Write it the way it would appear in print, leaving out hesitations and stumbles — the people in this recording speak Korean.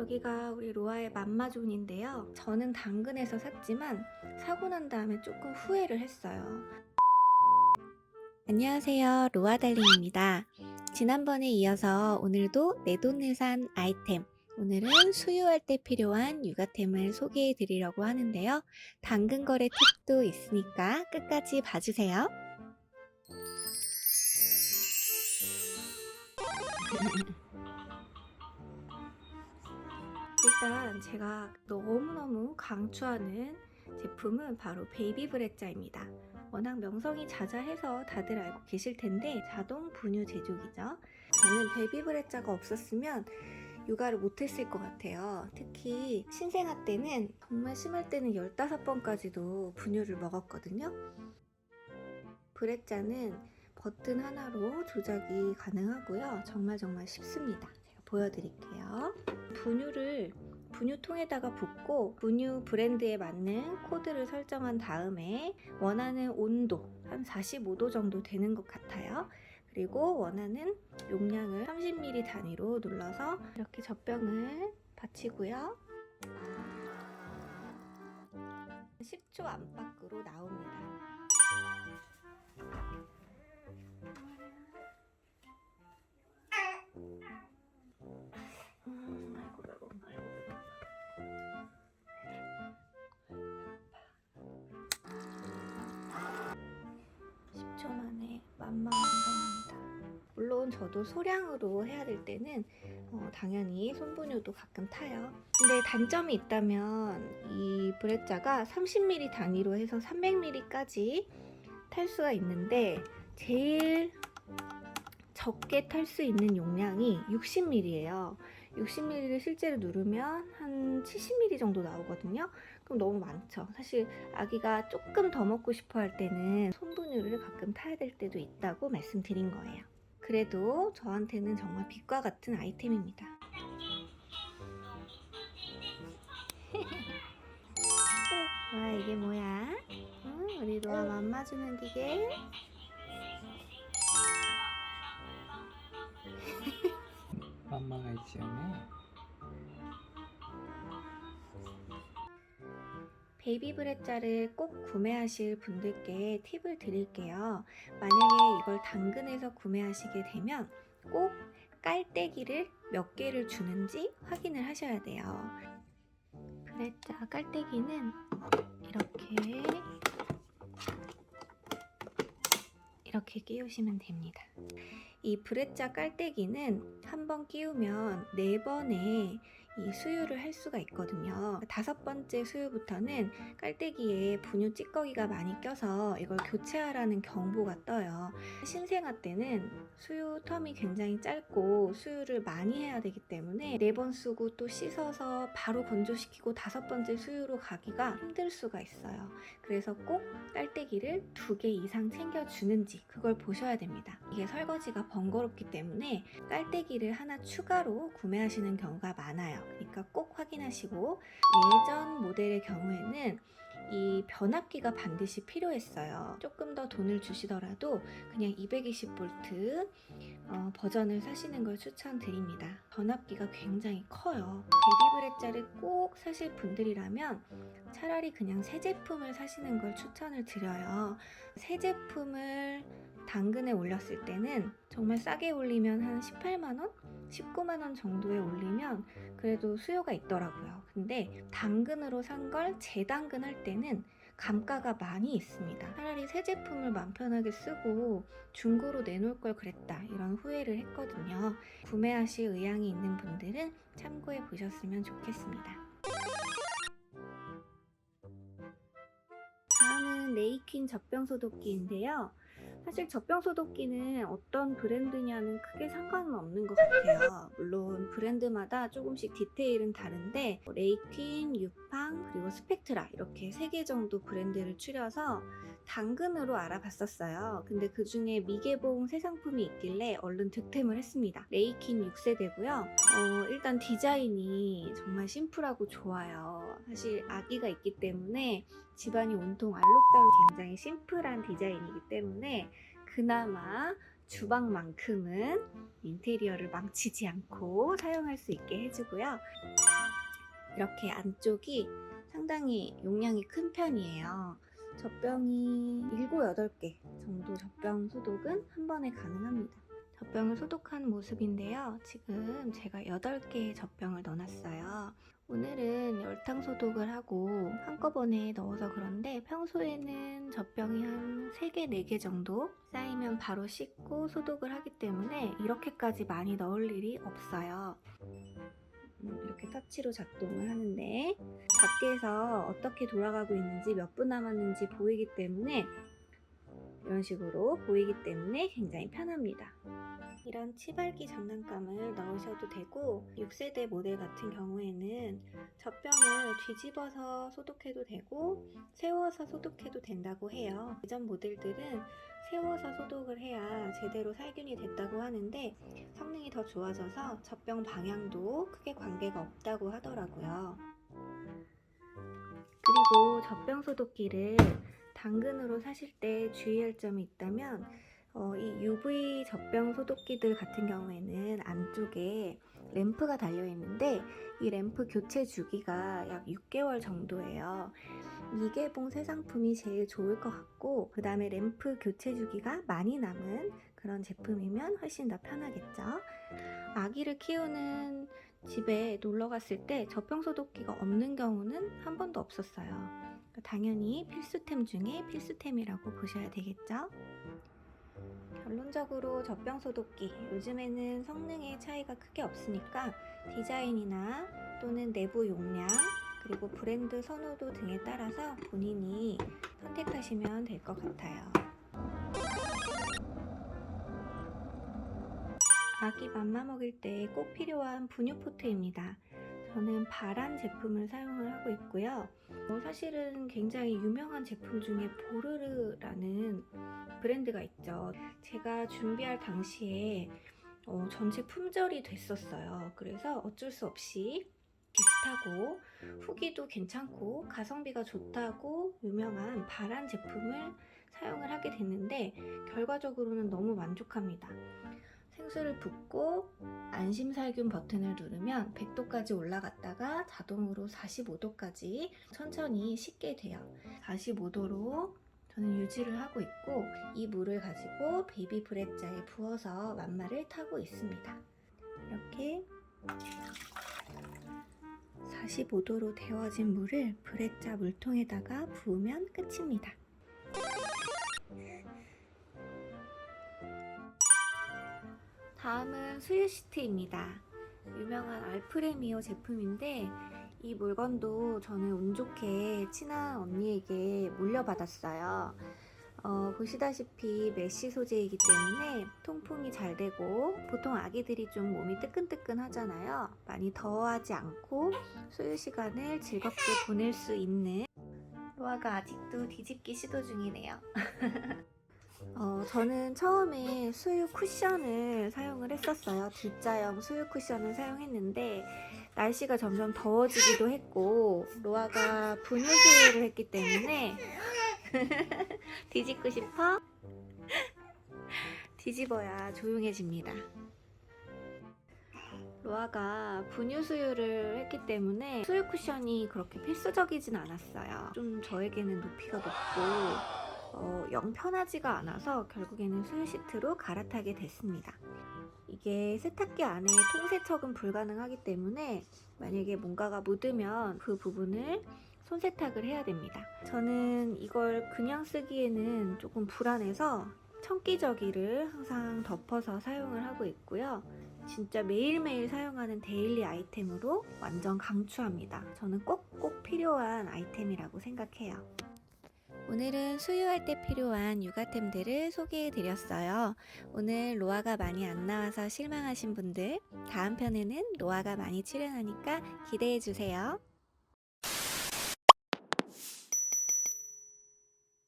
여기가 우리 로아의 맘마존인데요. 저는 당근에서 샀지만 사고 난 다음에 조금 후회를 했어요. 안녕하세요, 로아달링입니다. 지난번에 이어서 오늘도 내돈내산 아이템, 오늘은 수유할 때 필요한 육아템을 소개해 드리려고 하는데요. 당근 거래 팁도 있으니까 끝까지 봐주세요. 일단 제가 너무너무 강추하는 제품은 바로 베이비 브레자입니다. 워낙 명성이 자자해서 다들 알고 계실 텐데 자동 분유 제조기죠. 저는 베이비 브레자가 없었으면 육아를 못했을 것 같아요. 특히 신생아 때는 정말 심할 때는 15번까지도 분유를 먹었거든요. 브레자는 버튼 하나로 조작이 가능하고요. 정말 쉽습니다. 제가 보여드릴게요. 분유통에다가 붓고 분유 브랜드에 맞는 코드를 설정한 다음에 원하는 온도 한 45도 정도 되는 것 같아요. 그리고 원하는 용량을 30ml 단위로 눌러서 이렇게 젖병을 받치고요. 10초 안팎으로 나옵니다. 완성합니다. 물론 저도 소량으로 해야 될 때는 당연히 손분유도 가끔 타요. 근데 단점이 있다면 이 브레자가 30ml 단위로 해서 300ml까지 탈 수가 있는데 제일 적게 탈 수 있는 용량이 60ml예요. 60ml를 실제로 누르면 한 70ml 정도 나오거든요. 그럼 너무 많죠. 사실 아기가 조금 더 먹고 싶어 할 때는 손분유를 가끔 타야 될 때도 있다고 말씀드린 거예요. 그래도 저한테는 정말 빛과 같은 아이템입니다. 와, 이게 뭐야? 우리 로아 맘마주는 기계. 맘마가 있지않네. 베이비 브레자를 꼭 구매하실 분들께 팁을 드릴게요. 만약에 이걸 당근에서 구매하시게 되면 꼭 깔때기를 몇 개를 주는지 확인을 하셔야 돼요. 브레자 깔때기는 이렇게 끼우시면 됩니다. 이 브레자 깔때기는 한번 끼우면 4번의 이 수유를 할 수가 있거든요. 5번째 수유부터는 깔때기에 분유 찌꺼기가 많이 껴서 이걸 교체하라는 경보가 떠요. 신생아 때는 수유 텀이 굉장히 짧고 수유를 많이 해야 되기 때문에 4번 쓰고 또 씻어서 바로 건조시키고 5번째 수유로 가기가 힘들 수가 있어요. 그래서 꼭 깔때기를 2개 이상 챙겨주는지 그걸 보셔야 됩니다. 이게 설거지가 번거롭기 때문에 깔때기를 하나 추가로 구매하시는 경우가 많아요. 그러니까 꼭 확인하시고, 예전 모델의 경우에는 이 변압기가 반드시 필요했어요. 조금 더 돈을 주시더라도 그냥 220V 버전을 사시는 걸 추천드립니다. 변압기가 굉장히 커요. 베이비 브레자를 꼭 사실 분들이라면 차라리 그냥 새 제품을 사시는 걸 추천을 드려요. 새 제품을 당근에 올렸을 때는 정말 싸게 올리면 한 18만원? 19만원 정도에 올리면 그래도 수요가 있더라고요. 근데 당근으로 산 걸 재당근 할 때는 감가가 많이 있습니다. 차라리 새 제품을 마음 편하게 쓰고 중고로 내놓을 걸 그랬다, 이런 후회를 했거든요. 구매하실 의향이 있는 분들은 참고해 보셨으면 좋겠습니다. 다음은 레이퀸 젖병 소독기인데요. 사실 젖병 소독기는 어떤 브랜드냐는 크게 상관은 없는 것 같아요. 물론 브랜드마다 조금씩 디테일은 다른데 레이퀸, 유팡, 그리고 스펙트라 이렇게 3개 정도 브랜드를 추려서 당근으로 알아봤었어요. 근데 그 중에 미개봉 새 상품이 있길래 얼른 득템을 했습니다. 레이퀸 6세대고요. 일단 디자인이 정말 심플하고 좋아요. 사실 아기가 있기 때문에 집안이 온통 알록달록 굉장히 심플한 디자인이기 때문에 그나마 주방만큼은 인테리어를 망치지 않고 사용할 수 있게 해주고요. 이렇게 안쪽이 상당히 용량이 큰 편이에요. 젖병이 7, 8개 정도 젖병 소독은 한 번에 가능합니다. 젖병을 소독한 모습인데요. 지금 제가 8개의 젖병을 넣어놨어요. 오늘은 열탕 소독을 하고 한꺼번에 넣어서 그런데 평소에는 젖병이 한 3개, 4개 정도 쌓이면 바로 씻고 소독을 하기 때문에 이렇게까지 많이 넣을 일이 없어요. 이렇게 터치로 작동을 하는데 밖에서 어떻게 돌아가고 있는지 몇 분 남았는지 보이기 때문에 이런 식으로 보이기 때문에 굉장히 편합니다. 이런 치발기 장난감을 넣으셔도 되고 6세대 모델 같은 경우에는 젖병을 뒤집어서 소독해도 되고 세워서 소독해도 된다고 해요. 예전 모델들은 세워서 소독을 해야 제대로 살균이 됐다고 하는데 성능이 더 좋아져서 젖병 방향도 크게 관계가 없다고 하더라고요. 그리고 젖병 소독기를 당근으로 사실 때 주의할 점이 있다면 이 UV 젖병 소독기들 같은 경우에는 안쪽에 램프가 달려 있는데 이 램프 교체 주기가 약 6개월 정도예요. 미개봉 새 상품이 제일 좋을 것 같고 그 다음에 램프 교체 주기가 많이 남은 그런 제품이면 훨씬 더 편하겠죠. 아기를 키우는 집에 놀러 갔을 때 젖병 소독기가 없는 경우는 한 번도 없었어요. 당연히 필수템 중에 필수템이라고 보셔야 되겠죠. 결론적으로 젖병 소독기 요즘에는 성능의 차이가 크게 없으니까 디자인이나 또는 내부 용량 그리고 브랜드 선호도 등에 따라서 본인이 선택하시면 될 것 같아요. 아기 맘마 먹일 때 꼭 필요한 분유포트입니다. 저는 바란 제품을 사용을 하고 있고요. 사실은 굉장히 유명한 제품 중에 보르르라는 브랜드가 있죠. 제가 준비할 당시에 전체 품절이 됐었어요. 그래서 어쩔 수 없이 비슷하고 후기도 괜찮고 가성비가 좋다고 유명한 바란 제품을 사용을 하게 됐는데 결과적으로는 너무 만족합니다. 생수를 붓고 안심살균 버튼을 누르면 100도까지 올라갔다가 자동으로 45도까지 천천히 식게 돼요. 45도로 저는 유지를 하고 있고 이 물을 가지고 베이비 브레자에 부어서 맘마를 타고 있습니다. 이렇게 45도로 데워진 물을 브레자 물통에다가 부으면 끝입니다. 다음은 수유 시트입니다. 유명한 알프레미오 제품인데 이 물건도 저는 운 좋게 친한 언니에게 물려받았어요. 보시다시피 메쉬 소재이기 때문에 통풍이 잘 되고 보통 아기들이 좀 몸이 뜨끈뜨끈 하잖아요. 많이 더워하지 않고 수유 시간을 즐겁게 보낼 수 있는 로아가 아직도 뒤집기 시도 중이네요. 저는 처음에 수유 쿠션을 사용을 했었어요. D자형 수유 쿠션을 사용했는데 날씨가 점점 더워지기도 했고 로아가 분유 수유를 했기 때문에 뒤집고 싶어? 뒤집어야 조용해집니다. 로아가 분유 수유를 했기 때문에 수유 쿠션이 그렇게 필수적이진 않았어요. 좀 저에게는 높이가 높고 영 편하지가 않아서 결국에는 수유 시트로 갈아타게 됐습니다. 이게 세탁기 안에 통세척은 불가능하기 때문에 만약에 뭔가가 묻으면 그 부분을 손세탁을 해야 됩니다. 저는 이걸 그냥 쓰기에는 조금 불안해서 청기저귀를 항상 덮어서 사용을 하고 있고요. 진짜 매일매일 사용하는 데일리 아이템으로 완전 강추합니다. 저는 꼭 필요한 아이템이라고 생각해요. 오늘은 수유할 때 필요한 육아템들을 소개해 드렸어요. 오늘 로아가 많이 안 나와서 실망하신 분들, 다음 편에는 로아가 많이 출연하니까 기대해 주세요.